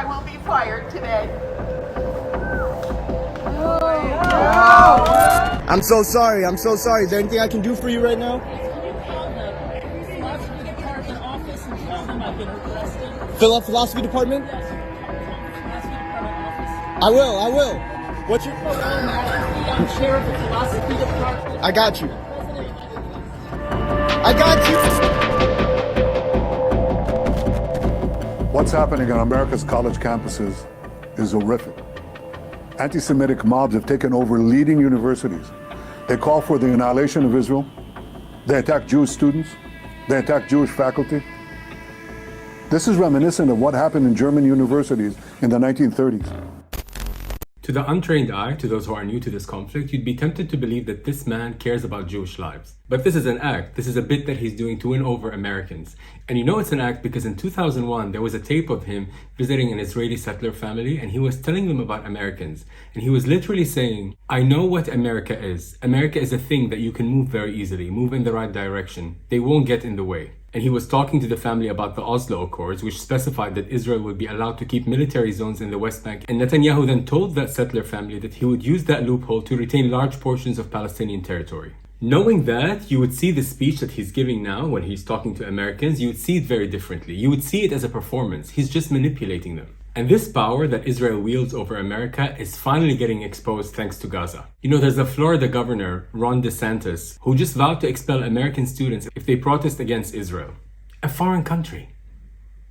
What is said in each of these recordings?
I will be fired today. I'm so sorry. I'm so sorry. Is there anything I can do for you right now? Fill up philosophy department? I will. What's your... I'm chair of the philosophy department. I got you. What's happening on America's college campuses is horrific. Anti-Semitic mobs have taken over leading universities. They call for the annihilation of Israel. They attack Jewish students. They attack Jewish faculty. This is reminiscent of what happened in German universities in the 1930s. To the untrained eye, to those who are new to this conflict, you'd be tempted to believe that this man cares about Jewish lives. But this is an act. This is a bit that he's doing to win over Americans. And you know it's an act because in 2001, there was a tape of him visiting an Israeli settler family, and he was telling them about Americans. And he was literally saying, I know what America is. America is a thing that you can move very easily, move in the right direction. They won't get in the way. And he was talking to the family about the Oslo Accords, which specified that Israel would be allowed to keep military zones in the West Bank. And Netanyahu then told that settler family that he would use that loophole to retain large portions of Palestinian territory. Knowing that, you would see the speech that he's giving now when he's talking to Americans, you would see it very differently. You would see it as a performance. He's just manipulating them. And this power that Israel wields over America is finally getting exposed thanks to Gaza. You know, there's a Florida governor, Ron DeSantis, who just vowed to expel American students if they protest against Israel. A foreign country.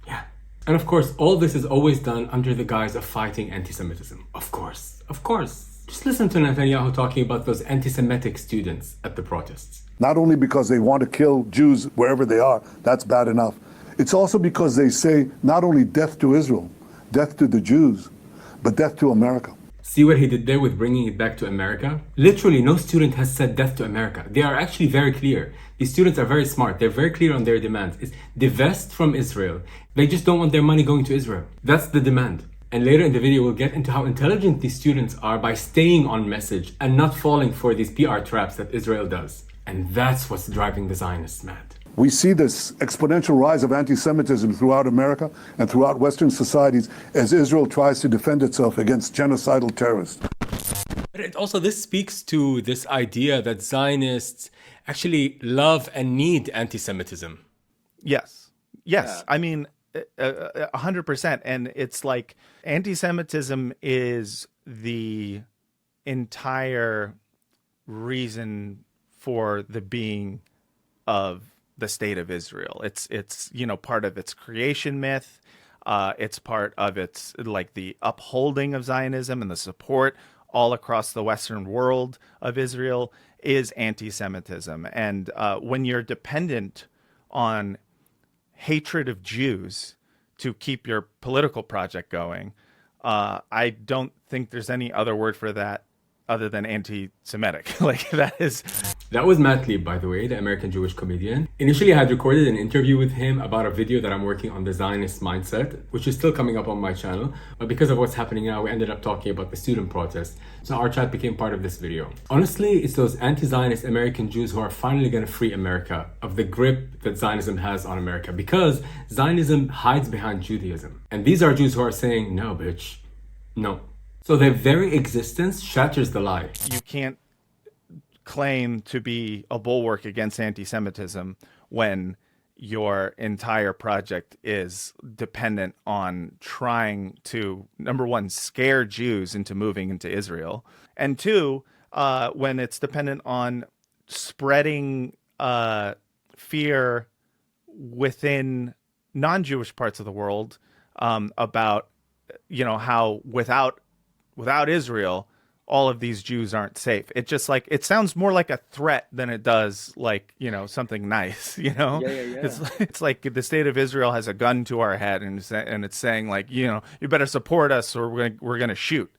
Yeah. And of course, all this is always done under the guise of fighting anti-Semitism. Of course. Just listen to Netanyahu talking about those anti-Semitic students at the protests. Not only because they want to kill Jews wherever they are, that's bad enough. It's also because they say not only death to Israel, death to the Jews, but death to America. See what he did there with bringing it back to America? Literally, no student has said death to America. They are actually very clear. These students are very smart. They're very clear on their demands. It's divest from Israel. They just don't want their money going to Israel. That's the demand. And later in the video, we'll get into how intelligent these students are by staying on message and not falling for these PR traps that Israel does. And that's what's driving the Zionists mad. We see this exponential rise of anti-Semitism throughout America and throughout Western societies as Israel tries to defend itself against genocidal terrorists. But this speaks to this idea that Zionists actually love and need anti-Semitism. Yes. Yeah. I mean, 100%. And it's like anti-Semitism is the entire reason for the being of the state of Israel. It's part of its creation myth. It's part of its like the upholding of Zionism and the support all across the Western world of Israel is anti-Semitism. And when you're dependent on hatred of Jews to keep your political project going, I don't think there's any other word for that other than anti-Semitic. That was Matt Lieb, by the way, the American Jewish comedian. Initially, I had recorded an interview with him about a video that I'm working on, the Zionist mindset, which is still coming up on my channel. But because of what's happening now, we ended up talking about the student protest. So our chat became part of this video. Honestly, it's those anti-Zionist American Jews who are finally going to free America of the grip that Zionism has on America, because Zionism hides behind Judaism. And these are Jews who are saying, no, bitch, no. So their very existence shatters the lie. You can't claim to be a bulwark against anti-Semitism when your entire project is dependent on trying to, number one, scare Jews into moving into Israel, and two, when it's dependent on spreading fear within non-Jewish parts of the world about, how without Israel, all of these Jews aren't safe. It just it sounds more like a threat than it does something nice, Yeah. It's like the state of Israel has a gun to our head and it's saying you better support us or we're going to shoot,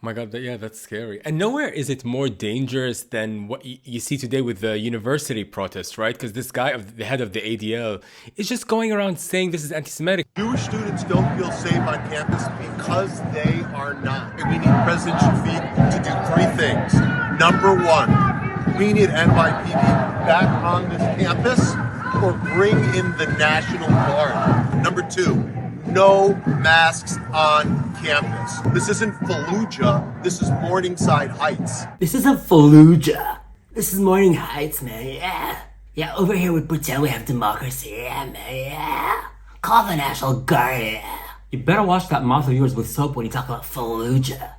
My God, that's scary. And nowhere is it more dangerous than what you see today with the university protests, right? Because this guy, the head of the ADL, is just going around saying this is anti-Semitic. Jewish students don't feel safe on campus because they are not. And we need President Shafiq to do three things. Number one, we need NYPD back on this campus or bring in the National Guard. Number two, no masks on campus. This isn't Fallujah. This is Morningside Heights. This isn't Fallujah. This is Morning Heights, man. Yeah. Yeah, over here we pretend we have democracy. Yeah, man. Yeah. Call the National Guard. Yeah. You better wash that mouth of yours with soap when you talk about Fallujah.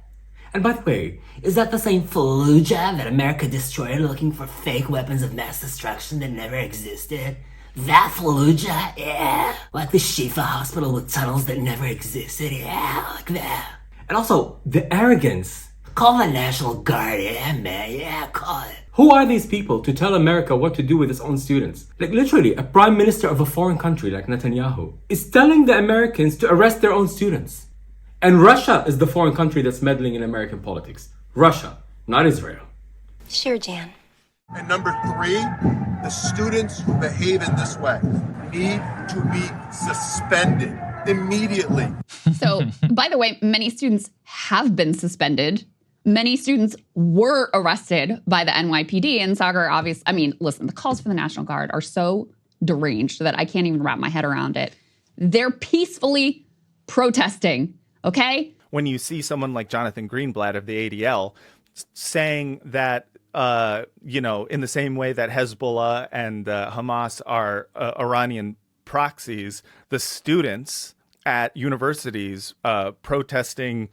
And by the way, is that the same Fallujah that America destroyed looking for fake weapons of mass destruction that never existed? That Fallujah? Yeah. Like the Shifa hospital with tunnels that never existed? Yeah, like that. And also, the arrogance. Call the National Guard, yeah, man. Yeah, call it. Who are these people to tell America what to do with its own students? Like literally, a prime minister of a foreign country like Netanyahu is telling the Americans to arrest their own students. And Russia is the foreign country that's meddling in American politics. Russia, not Israel. Sure, Jan. And number 3, the students who behave in this way need to be suspended immediately. So, by the way, many students have been suspended. Many students were arrested by the NYPD. And Sagar, obviously, I mean, listen, the calls for the National Guard are so deranged that I can't even wrap my head around it. They're peacefully protesting, okay? When you see someone like Jonathan Greenblatt of the ADL saying that, in the same way that Hezbollah and Hamas are Iranian proxies, the students at universities protesting,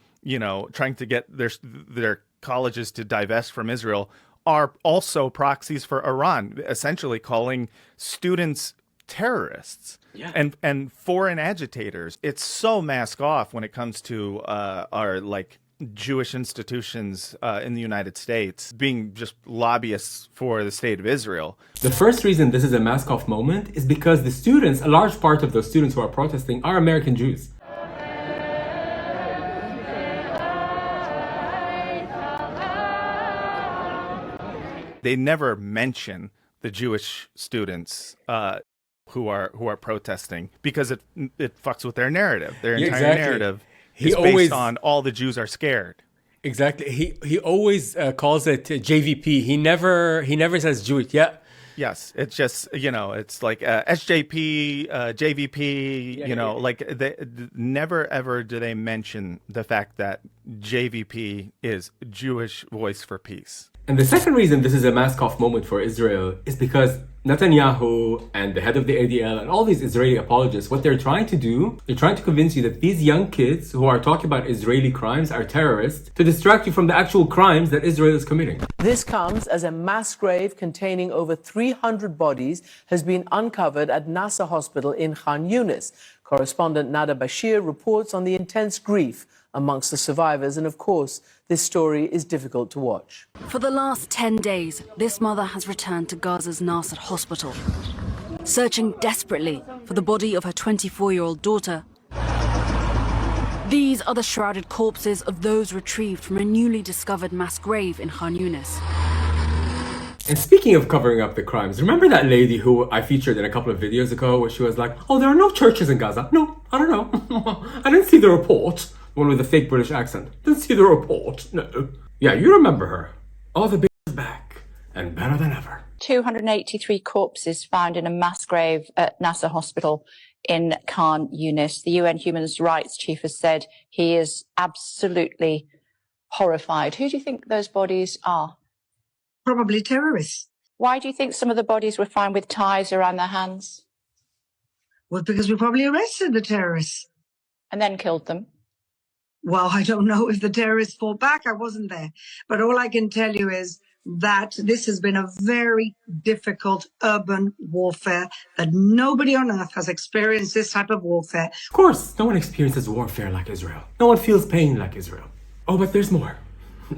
trying to get their colleges to divest from Israel are also proxies for Iran, essentially calling students terrorists and foreign agitators. It's so mask off when it comes to our Jewish institutions in the United States being just lobbyists for the state of Israel. The first reason this is a mask-off moment is because the students, a large part of those students who are protesting, are American Jews. They never mention the Jewish students who are protesting because it fucks with their narrative. Their entire narrative is based on all the Jews are scared. Exactly. He always calls it JVP. He never says Jewish. Yeah. Yes, it's just it's like SJP, JVP. They never ever do they mention the fact that JVP is Jewish Voice for Peace. And the second reason this is a mask-off moment for Israel is because Netanyahu and the head of the ADL and all these Israeli apologists, what they're trying to do, they're trying to convince you that these young kids who are talking about Israeli crimes are terrorists to distract you from the actual crimes that Israel is committing. This comes as a mass grave containing over 300 bodies has been uncovered at Nasser Hospital in Khan Yunis. Correspondent Nada Bashir reports on the intense grief amongst the survivors, and of course, this story is difficult to watch. For the last 10 days, this mother has returned to Gaza's Nasser hospital, searching desperately for the body of her 24-year-old daughter. These are the shrouded corpses of those retrieved from a newly discovered mass grave in Khan Yunis. And speaking of covering up the crimes, remember that lady who I featured in a couple of videos ago where she was like, oh, there are no churches in Gaza? No, I don't know. I didn't see the report. One with a fake British accent. Didn't see the report. No. Yeah, you remember her. Oh, the bitch is back. And better than ever. 283 corpses found in a mass grave at Nasser Hospital in Khan Yunis. The UN Human Rights Chief has said he is absolutely horrified. Who do you think those bodies are? Probably terrorists. Why do you think some of the bodies were found with ties around their hands? Well, because we probably arrested the terrorists. And then killed them? Well, I don't know if the terrorists fought back. I wasn't there. But all I can tell you is that this has been a very difficult urban warfare, that nobody on earth has experienced this type of warfare. Of course, no one experiences warfare like Israel. No one feels pain like Israel. Oh, but there's more.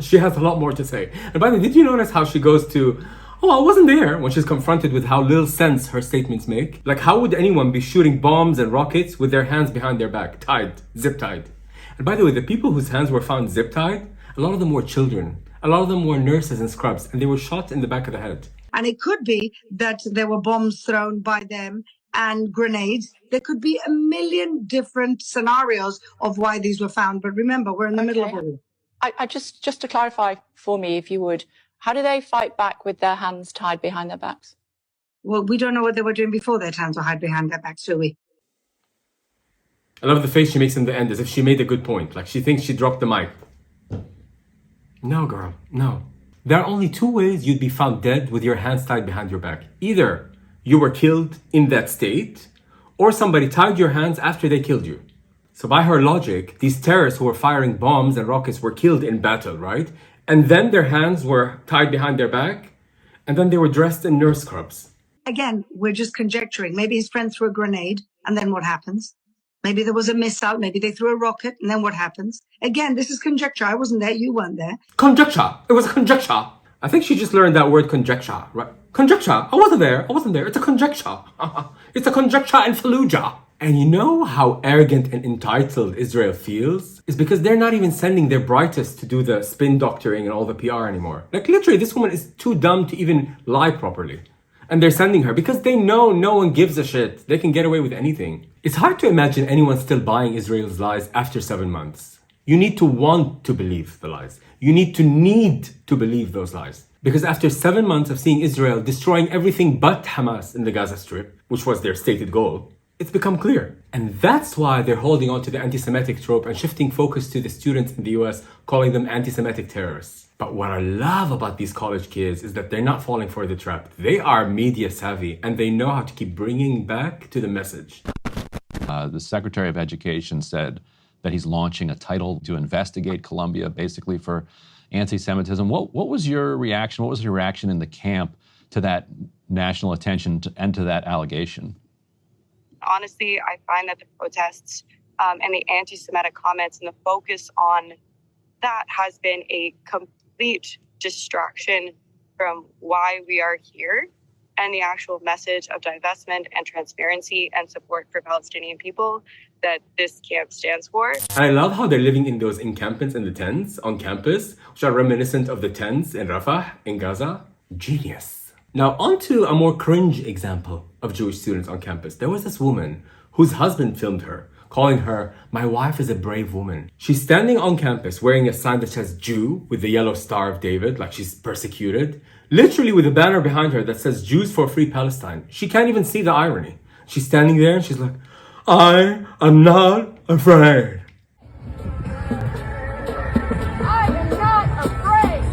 She has a lot more to say. And by the way, did you notice how she goes to, oh, I wasn't there, when she's confronted with how little sense her statements make? Like, how would anyone be shooting bombs and rockets with their hands behind their back, tied, zip-tied? And by the way, the people whose hands were found zip-tied, a lot of them were children. A lot of them were nurses and scrubs, and they were shot in the back of the head. And it could be that there were bombs thrown by them and grenades. There could be a million different scenarios of why these were found. But remember, we're in the middle of a war. I just to clarify for me, if you would, how do they fight back with their hands tied behind their backs? Well, we don't know what they were doing before their hands were tied behind their backs, do we? I love the face she makes in the end, as if she made a good point. Like she thinks she dropped the mic. No, girl, no. There are only two ways you'd be found dead with your hands tied behind your back. Either you were killed in that state, or somebody tied your hands after they killed you. So by her logic, these terrorists who were firing bombs and rockets were killed in battle, right? And then their hands were tied behind their back, and then they were dressed in nurse scrubs. Again, we're just conjecturing. Maybe his friend threw a grenade, and then what happens? Maybe there was a missile, maybe they threw a rocket, and then what happens? Again, this is conjecture. I wasn't there, you weren't there. Conjecture! It was a conjecture! I think she just learned that word conjecture, right? Conjecture! I wasn't there, It's a conjecture. It's a conjecture in Fallujah. And you know how arrogant and entitled Israel feels? It's because they're not even sending their brightest to do the spin doctoring and all the PR anymore. Like literally, this woman is too dumb to even lie properly. And they're sending her because they know no one gives a shit. They can get away with anything. It's hard to imagine anyone still buying Israel's lies after 7 months. You need to want to believe the lies. You need to believe those lies. Because after 7 months of seeing Israel destroying everything but Hamas in the Gaza Strip, which was their stated goal, it's become clear. And that's why they're holding on to the anti-Semitic trope and shifting focus to the students in the US, calling them anti-Semitic terrorists. But what I love about these college kids is that they're not falling for the trap. They are media savvy and they know how to keep bringing back to the message. The Secretary of Education said that he's launching a title to investigate Columbia, basically for anti-Semitism. What was your reaction? What was your reaction in the camp to that national attention and to that allegation? Honestly, I find that the protests and the anti-Semitic comments and the focus on that has been a complete distraction from why we are here and the actual message of divestment and transparency and support for Palestinian people that this camp stands for. And I love how they're living in those encampments in the tents on campus, which are reminiscent of the tents in Rafah, in Gaza. Genius. Now, on to a more cringe example of Jewish students on campus. There was this woman whose husband filmed her, calling her, "My wife is a brave woman." She's standing on campus wearing a sign that says Jew with the yellow Star of David, like she's persecuted, literally with a banner behind her that says Jews for Free Palestine. She can't even see the irony. She's standing there and she's like, "I am not afraid." I am not afraid.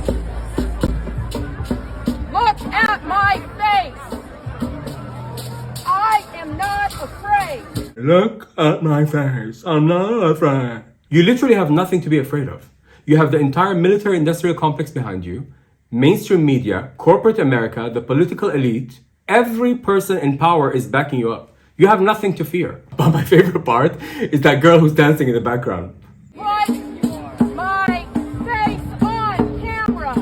Look at my face. I am not afraid. Look at my face. I'm not afraid. You literally have nothing to be afraid of. You have the entire military-industrial complex behind you, mainstream media, corporate America, the political elite. Every person in power is backing you up. You have nothing to fear. But my favorite part is that girl who's dancing in the background. Put my face on camera.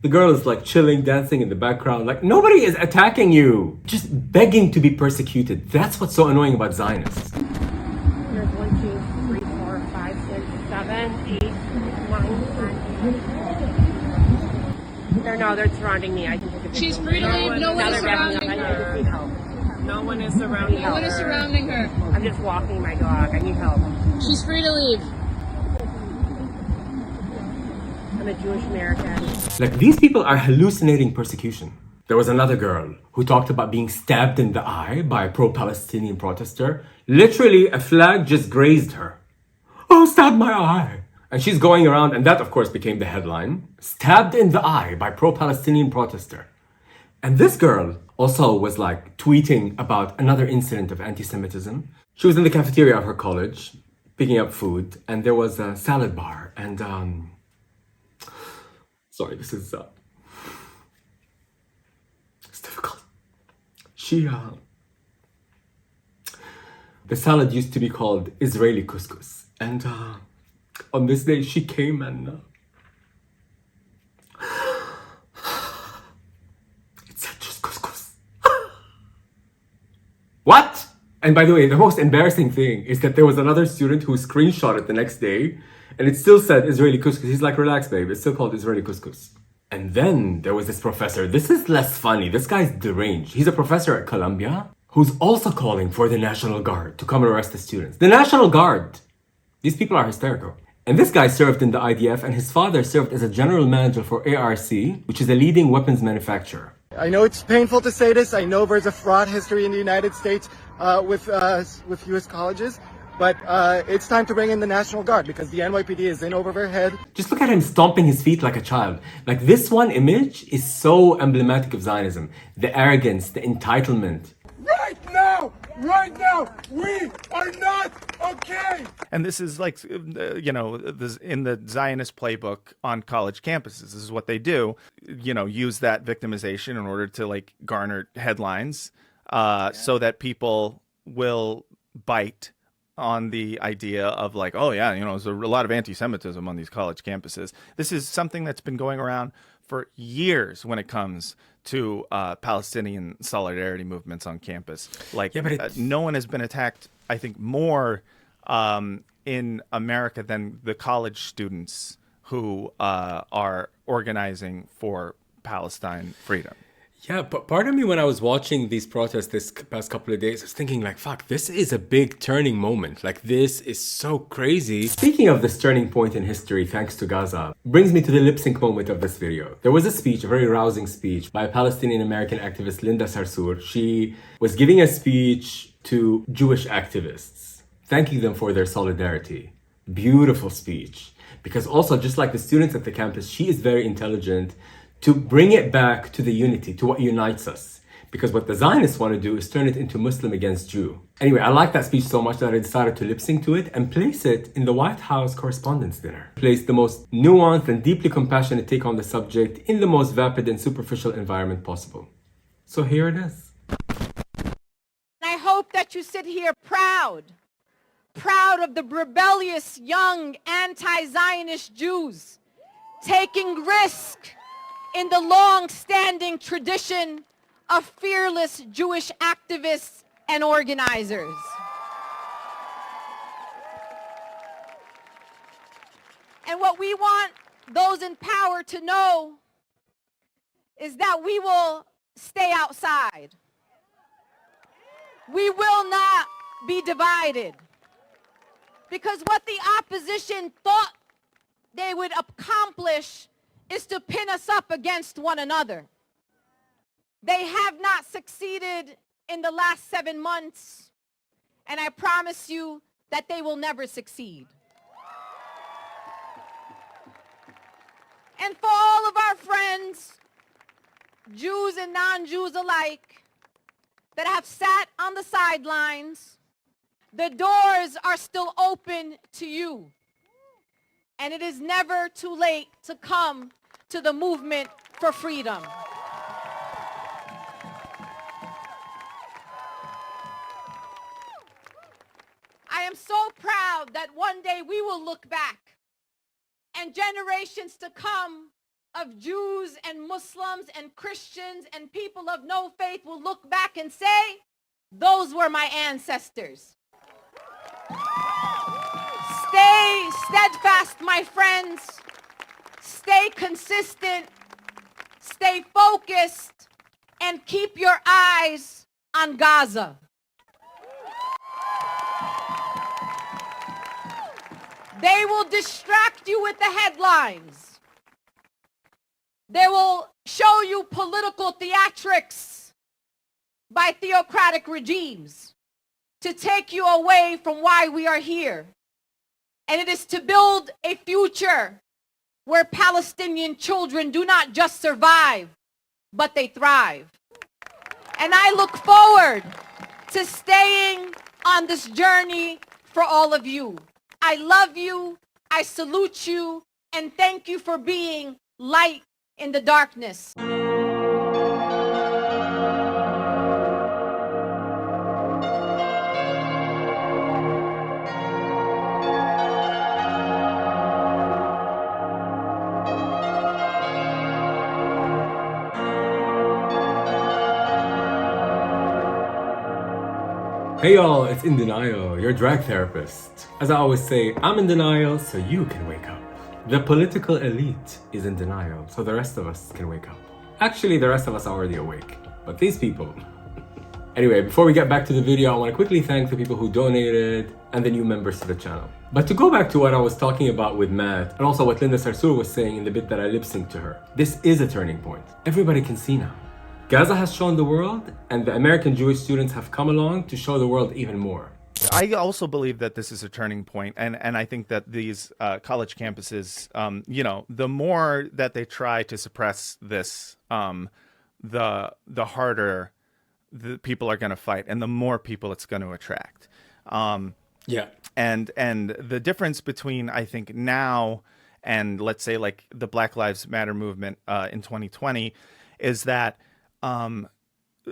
The girl is like chilling, dancing in the background. Like nobody is attacking you. Just begging to be persecuted. That's what's so annoying about Zionists. There's 1, 2, 3, 4, 5, 6, 7, 8, 9. No, they're surrounding me. I can take a picture. She's free to leave. No one is surrounding her. No one is surrounding her. No one is surrounding her. I'm just walking my dog. I need help. She's free to leave. I'm a Jewish American. Like these people are hallucinating persecution. There was another girl who talked about being stabbed in the eye by a pro-Palestinian protester. Literally, a flag just grazed her. "Oh, stabbed my eye." And she's going around, and that of course became the headline. Stabbed in the eye by pro-Palestinian protester. And this girl also was like tweeting about another incident of anti-Semitism. She was in the cafeteria of her college, picking up food, and there was a salad bar. And sorry, this is it's difficult. The salad used to be called Israeli couscous, and on this day she came and it said just couscous. What? And by the way, the most embarrassing thing is that there was another student who screenshot it the next day, and it still said Israeli couscous. He's like, "Relax, babe, it's still called Israeli couscous." And then there was this professor. This is less funny. This guy's deranged. He's a professor at Columbia who's also calling for the National Guard to come and arrest the students. The National Guard! These people are hysterical. And this guy served in the IDF, and his father served as a general manager for ARC, which is a leading weapons manufacturer. I know it's painful to say this. I know there's a fraud history in the United States, with U.S. colleges. But it's time to bring in the National Guard because the NYPD is in over their head. Just look at him stomping his feet like a child. Like, this one image is so emblematic of Zionism. The arrogance, the entitlement. Right now, we are not okay. And this is like, this, in the Zionist playbook on college campuses, this is what they do, use that victimization in order to like garner headlines so that people will bite on the idea of like, oh yeah, there's a lot of anti-Semitism on these college campuses. This is something that's been going around for years when it comes to Palestinian solidarity movements on campus. Like, no one has been attacked, I think, more in America than the college students who are organizing for Palestine freedom. Yeah, but part of me, when I was watching these protests this past couple of days, I was thinking like, fuck, this is a big turning moment. Like, this is so crazy. Speaking of this turning point in history, thanks to Gaza, brings me to the Lipsync moment of this video. There was a speech, a very rousing speech by Palestinian-American activist Linda Sarsour. She was giving a speech to Jewish activists, thanking them for their solidarity. Beautiful speech. Because also, just like the students at the campus, she is very intelligent to bring it back to the unity, to what unites us. Because what the Zionists want to do is turn it into Muslim against Jew. Anyway, I like that speech so much that I decided to lip sync to it and place it in the White House Correspondents' Dinner. Place the most nuanced and deeply compassionate take on the subject in the most vapid and superficial environment possible. So here it is. I hope that you sit here proud of the rebellious young anti-Zionist Jews taking risk in the long-standing tradition of fearless Jewish activists and organizers. And what we want those in power to know is that we will stay outside. We will not be divided. Because what the opposition thought they would accomplish is to pin us up against one another. They have not succeeded in the last 7 months, and I promise you that they will never succeed. And for all of our friends, Jews and non-Jews alike, that have sat on the sidelines, the doors are still open to you. And it is never too late to come to the movement for freedom. I am so proud that one day we will look back and generations to come of Jews and Muslims and Christians and people of no faith will look back and say, those were my ancestors. Stay steadfast, my friends. Stay consistent. Stay focused. And keep your eyes on Gaza. They will distract you with the headlines. They will show you political theatrics by theocratic regimes to take you away from why we are here. And it is to build a future where Palestinian children do not just survive, but they thrive. And I look forward to staying on this journey for all of you. I love you, I salute you, and thank you for being light in the darkness. Hey y'all, it's In Denial, your drag therapist. As I always say, I'm in denial so you can wake up. The political elite is in denial so the rest of us can wake up. Actually, the rest of us are already awake, but these people. Anyway, before we get back to the video, I want to quickly thank the people who donated and the new members to the channel. But to go back to what I was talking about with Matt, and also what Linda Sarsour was saying in the bit that I lip-synced to her, this is a turning point. Everybody can see now. Gaza has shown the world, and the American Jewish students have come along to show the world even more. I also believe that this is a turning point, and I think that these college campuses, the more that they try to suppress this, the harder the people are going to fight, and the more people it's going to attract. Yeah. And the difference between, I think, now and let's say like the Black Lives Matter movement in 2020 is that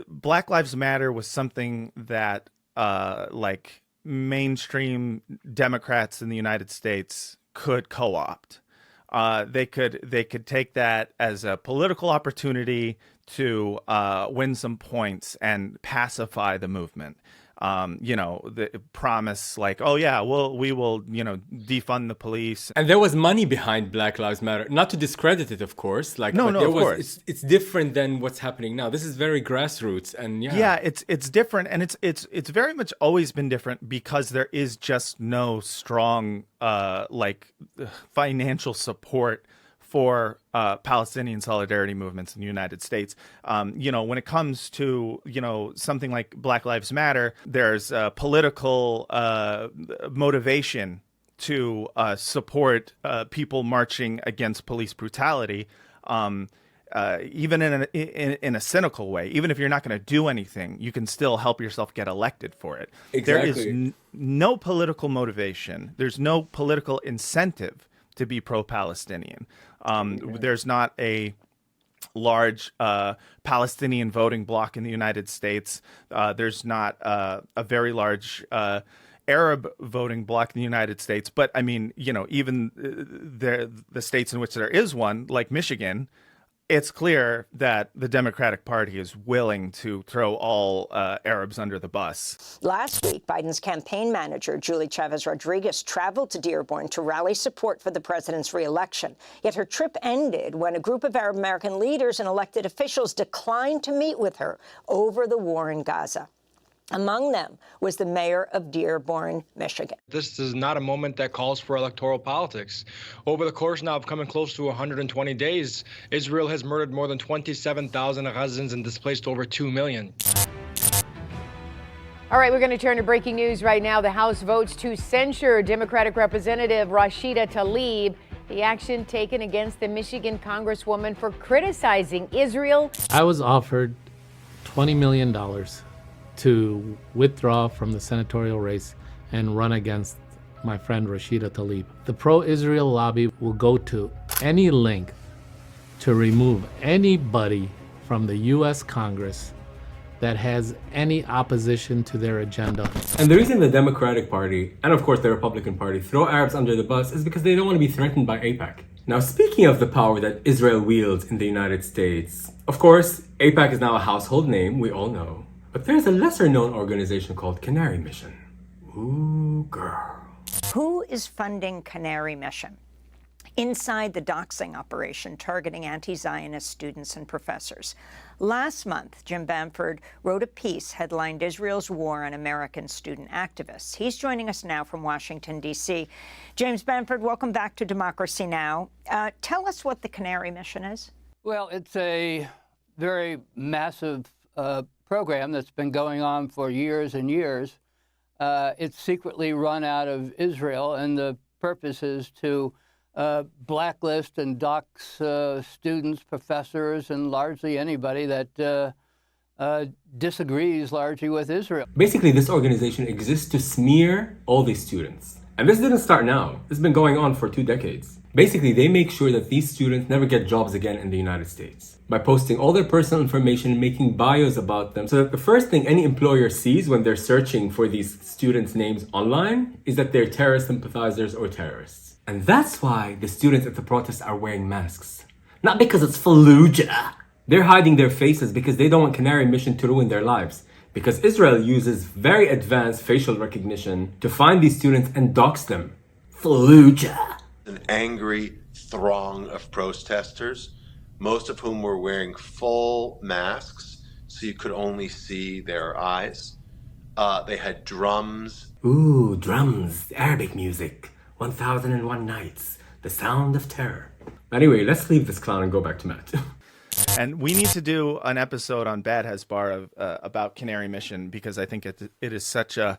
Black Lives Matter was something that like mainstream Democrats in the United States could co-opt. They could take that as a political opportunity to win some points and pacify the movement. The promise like, oh yeah, we will, defund the police. And there was money behind Black Lives Matter. Not to discredit it, of course. Of course. It's different than what's happening now. This is very grassroots, and it's different, and it's very much always been different because there is just no strong financial support for Palestinian solidarity movements in the United States. When it comes to, something like Black Lives Matter, there's political motivation to support people marching against police brutality, even in a cynical way. Even if you're not going to do anything, you can still help yourself get elected for it. Exactly. There is no political motivation. There's no political incentive to be pro-Palestinian. There's not a large Palestinian voting bloc in the United States. There's not a very large Arab voting bloc in the United States. But I mean, even the states in which there is one, like Michigan, it's clear that the Democratic Party is willing to throw all Arabs under the bus. Last week, Biden's campaign manager, Julie Chavez Rodriguez, traveled to Dearborn to rally support for the president's reelection. Yet her trip ended when a group of Arab American leaders and elected officials declined to meet with her over the war in Gaza. Among them was the mayor of Dearborn, Michigan. This is not a moment that calls for electoral politics. Over the course now of coming close to 120 days, Israel has murdered more than 27,000 Gazans and displaced over 2 million. All right, we're going to turn to breaking news right now. The House votes to censure Democratic Representative Rashida Tlaib, the action taken against the Michigan Congresswoman for criticizing Israel. I was offered $20 million to withdraw from the senatorial race and run against my friend Rashida Tlaib. The pro-Israel lobby will go to any length to remove anybody from the U.S. Congress that has any opposition to their agenda. And the reason the Democratic Party, and of course the Republican Party, throw Arabs under the bus is because they don't want to be threatened by AIPAC. Now, speaking of the power that Israel wields in the United States, of course, AIPAC is now a household name, we all know. But there's a lesser-known organization called Canary Mission. Ooh, girl. Who is funding Canary Mission? Inside the doxxing operation targeting anti-Zionist students and professors. Last month, Jim Bamford wrote a piece headlined Israel's War on American Student Activists. He's joining us now from Washington, D.C. James Bamford, welcome back to Democracy Now! Tell us what the Canary Mission is. Well, it's a very massive program that's been going on for years and years. It's secretly run out of Israel, and the purpose is to blacklist and dox students, professors, and largely anybody that disagrees largely with Israel. Basically, this organization exists to smear all these students. And this didn't start now. This has been going on for 2 decades. Basically, they make sure that these students never get jobs again in the United States by posting all their personal information and making bios about them, so that the first thing any employer sees when they're searching for these students' names online is that they're terrorist sympathizers or terrorists. And that's why the students at the protest are wearing masks. Not because it's Fallujah. They're hiding their faces because they don't want Canary Mission to ruin their lives. Because Israel uses very advanced facial recognition to find these students and dox them. Fallujah. An angry throng of protesters, most of whom were wearing full masks, so you could only see their eyes. They had drums. Ooh, drums, Arabic music. 1001 Nights, the sound of terror. Anyway, let's leave this clown and go back to Matt. And we need to do an episode on Bad Hezbollah about Canary Mission, because I think it is such a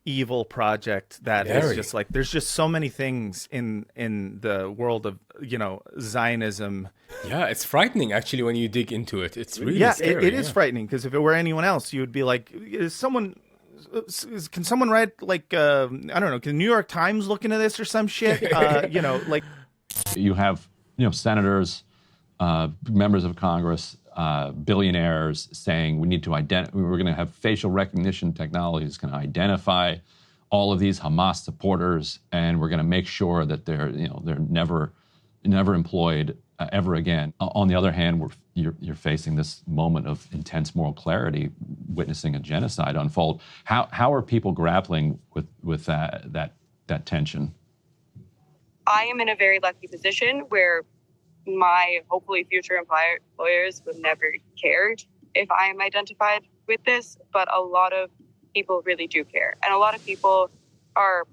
evil project that is just like, there's just so many things in the world of, Zionism. Yeah, it's frightening actually when you dig into it. It's really scary. It is frightening, because if it were anyone else, you would be like, can someone write like I don't know, can the New York Times look into this or some shit? Like you have senators, members of Congress, billionaires saying we need to we're going to have facial recognition technology that's going to identify all of these Hamas supporters, and we're going to make sure that they're never employed ever again. On the other hand, you're facing this moment of intense moral clarity, witnessing a genocide unfold. How are people grappling with that tension? I am in a very lucky position where my hopefully future employers would never care if I am identified with this, but a lot of people really do care. And a lot of people are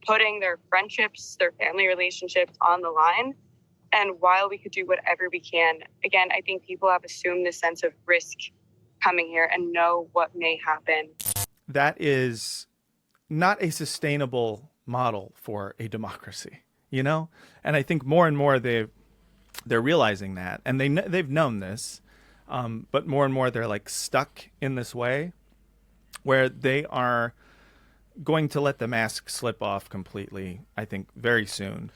putting their friendships, their family relationships on the line. And while we could do whatever we can, again, I think people have assumed this sense of risk coming here and know what may happen. That is not a sustainable model for a democracy, And I think more and more they're realizing that, and they've known this, but more and more they're like stuck in this way where they are going to let the mask slip off completely, I think, very soon.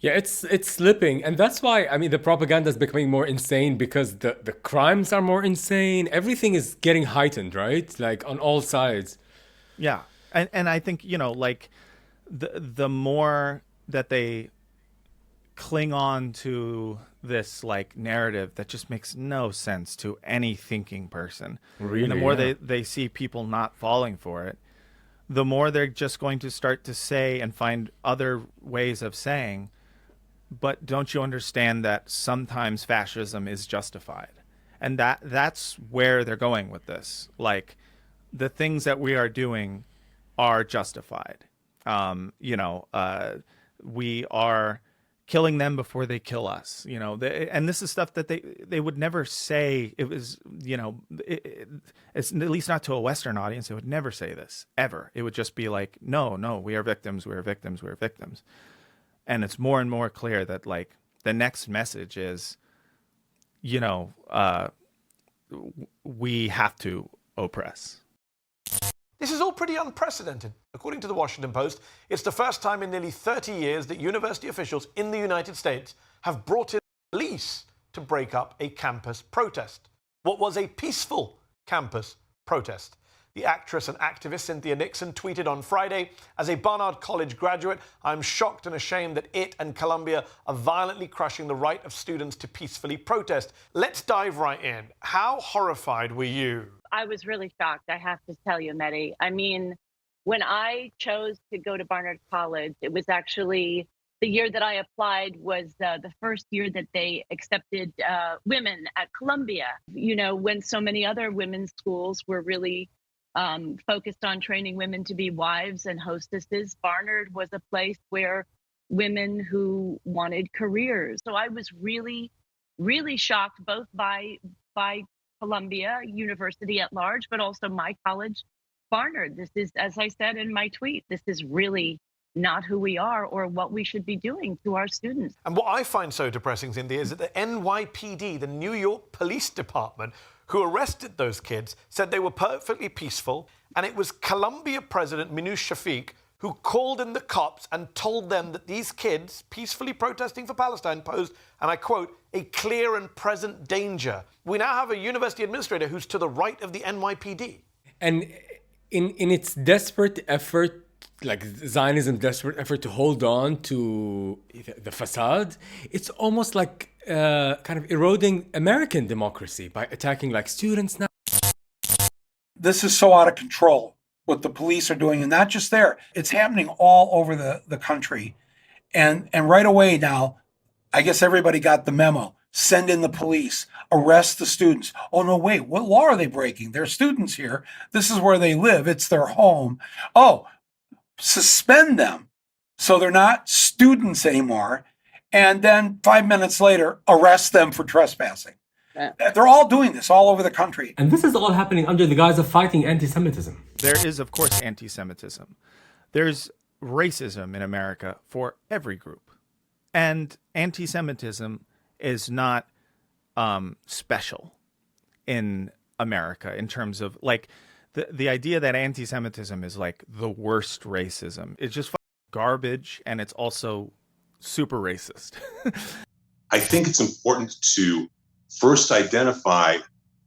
It's slipping, and that's why the propaganda is becoming more insane, because the crimes are more insane. Everything is getting heightened, right? Like on all sides. Yeah, and I think like the more that they cling on to this like narrative that just makes no sense to any thinking person. Really, and the more they see people not falling for it, the more they're just going to start to say and find other ways of saying, but don't you understand that sometimes fascism is justified? And that's where they're going with this. Like, the things that we are doing are justified. We are killing them before they kill us, and this is stuff that they would never say. It was, it's at least not to a Western audience. They would never say this ever. It would just be like, no, we are victims. We are victims. We are victims. And it's more and more clear that like the next message is, we have to oppress. This is all pretty unprecedented. According to the Washington Post, it's the first time in nearly 30 years that university officials in the United States have brought in police to break up a campus protest. What was a peaceful campus protest. The actress and activist Cynthia Nixon tweeted on Friday, "As a Barnard College graduate, I'm shocked and ashamed that it and Columbia are violently crushing the right of students to peacefully protest." Let's dive right in. How horrified were you? I was really shocked, I have to tell you, Mehdi. When I chose to go to Barnard College, it was actually the year that I applied was the first year that they accepted women at Columbia. When so many other women's schools were really focused on training women to be wives and hostesses, Barnard was a place where women who wanted careers. So I was really, really shocked both by Columbia University at large, but also my college, Barnard. This is, as I said in my tweet, this is really not who we are or what we should be doing to our students. And what I find so depressing, Cynthia, is that the NYPD, the New York Police Department, who arrested those kids, said they were perfectly peaceful, and it was Columbia President Minouche Shafik who called in the cops and told them that these kids, peacefully protesting for Palestine, posed, and I quote, "a clear and present danger." We now have a university administrator who's to the right of the NYPD. And in its desperate effort, like Zionism's desperate effort to hold on to the facade, it's almost like kind of eroding American democracy by attacking like students now. This is so out of control, what the police are doing, and not just there. It's happening all over the country. And right away now, I guess everybody got the memo. Send in the police, arrest the students. Oh, no, wait, what law are they breaking? They're students here. This is where they live. It's their home. Oh, suspend them so they're not students anymore. and then 5 minutes later, arrest them for trespassing. Yeah. They're all doing this all over the country. And this is all happening under the guise of fighting anti-Semitism. There is, of course, anti-Semitism. There's racism in America for every group. And anti-Semitism is not special in America in terms of, like, the idea that anti-Semitism is, like, the worst racism. It's just garbage, and it's also super racist. I think it's important to first identify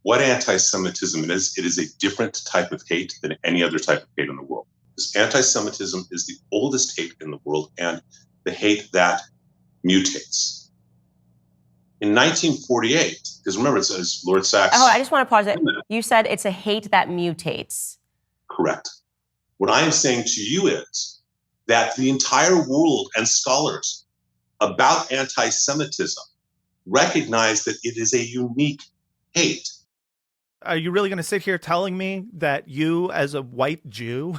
what anti-Semitism is. It is a different type of hate than any other type of hate in the world. Because anti-Semitism is the oldest hate in the world and the hate that mutates. In 1948, because remember, it says Lord Sachs. Oh, I just want to pause it. You said it's a hate that mutates. Correct. What I am saying to you is that the entire world and scholars about anti-Semitism recognize that it is a unique hate. Are you really going to sit here telling me that you, as a white Jew,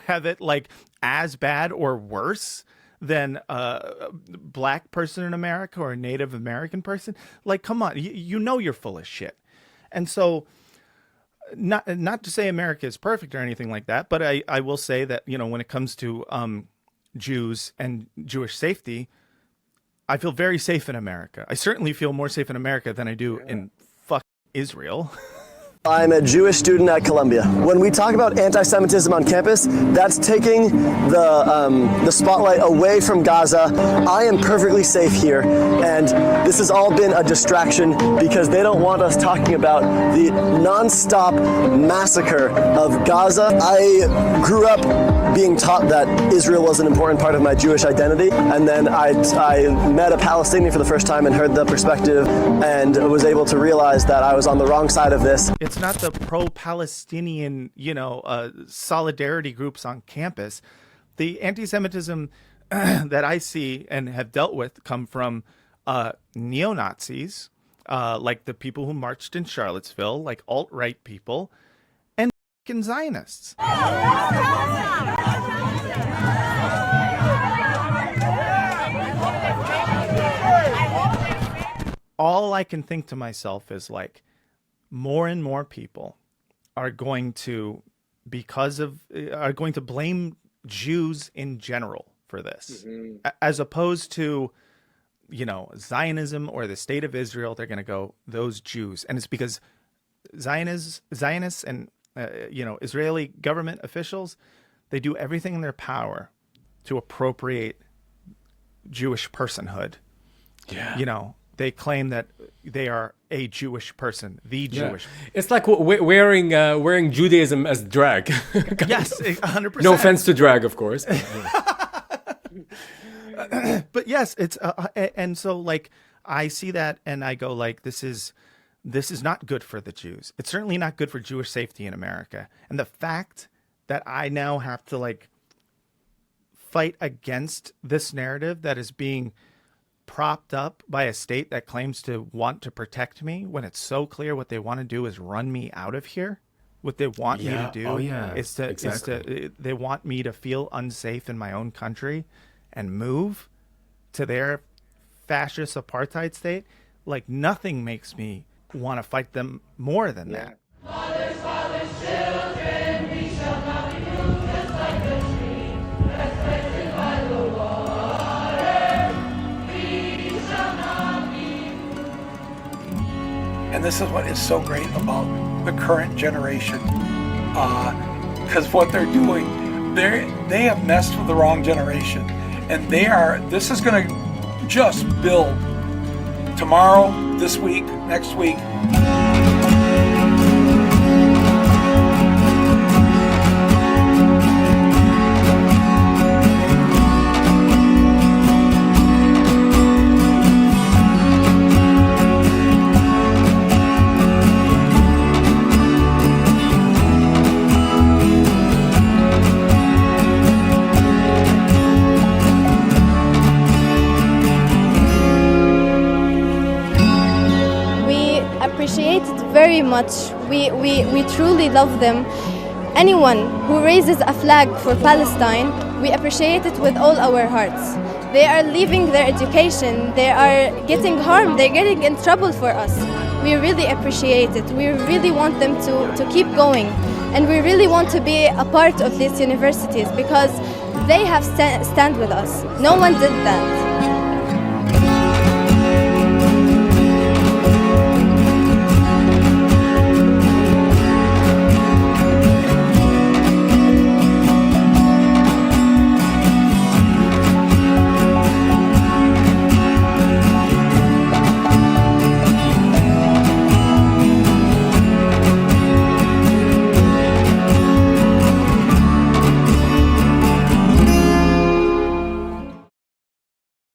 have it, like, as bad or worse than a black person in America or a Native American person? Like, come on, you know you're full of shit. And so, not to say America is perfect or anything like that, but I will say that, you know, when it comes to Jews and Jewish safety, I feel very safe in America. I certainly feel more safe in America than I do in Israel. I'm a Jewish student at Columbia. When we talk about anti-Semitism on campus, that's taking the spotlight away from Gaza. I am perfectly safe here, and this has all been a distraction because they don't want us talking about the non-stop massacre of Gaza. I grew up being taught that Israel was an important part of my Jewish identity, and then I met a Palestinian for the first time and heard the perspective and was able to realize that I was on the wrong side of this. It's not the pro-Palestinian, you know, solidarity groups on campus. The anti-Semitism that I see and have dealt with come from neo-Nazis, like the people who marched in Charlottesville, like alt-right people, and Zionists. All I can think to myself is, like, more and more people are going to blame Jews in general for this, as opposed to, you know, Zionism or the state of Israel. They're going to go, those Jews. And it's because Zionists and, you know, Israeli government officials, they do everything in their power to appropriate Jewish personhood. Yeah. You know, they claim that they are a Jewish person, the Jewish. It's like wearing Judaism as drag. Yes, 100%. No offense to drag, of course. But yes, it's and so, like, I see that and I go, like, this is not good for the Jews. It's certainly not good for Jewish safety in America. And the fact that I now have to, like, fight against this narrative that is being propped up by a state that claims to want to protect me, when it's so clear what they want to do is run me out of here. What they want me to do is they want me to feel unsafe in my own country and move to their fascist apartheid state. Like, nothing makes me want to fight them more than that. Fathers, children, we shall not be moved just like the tree that's planted by the water. We shall not be moved. And this is what is so great about the current generation, because what they're doing, they have messed with the wrong generation, and this is going to just build tomorrow, this week, next week. Very much. We truly love them. Anyone who raises a flag for Palestine, we appreciate it with all our hearts. They are leaving their education. They are getting harmed. They're getting in trouble for us. We really appreciate it. We really want them to keep going. And we really want to be a part of these universities because they have stand with us. No one did that.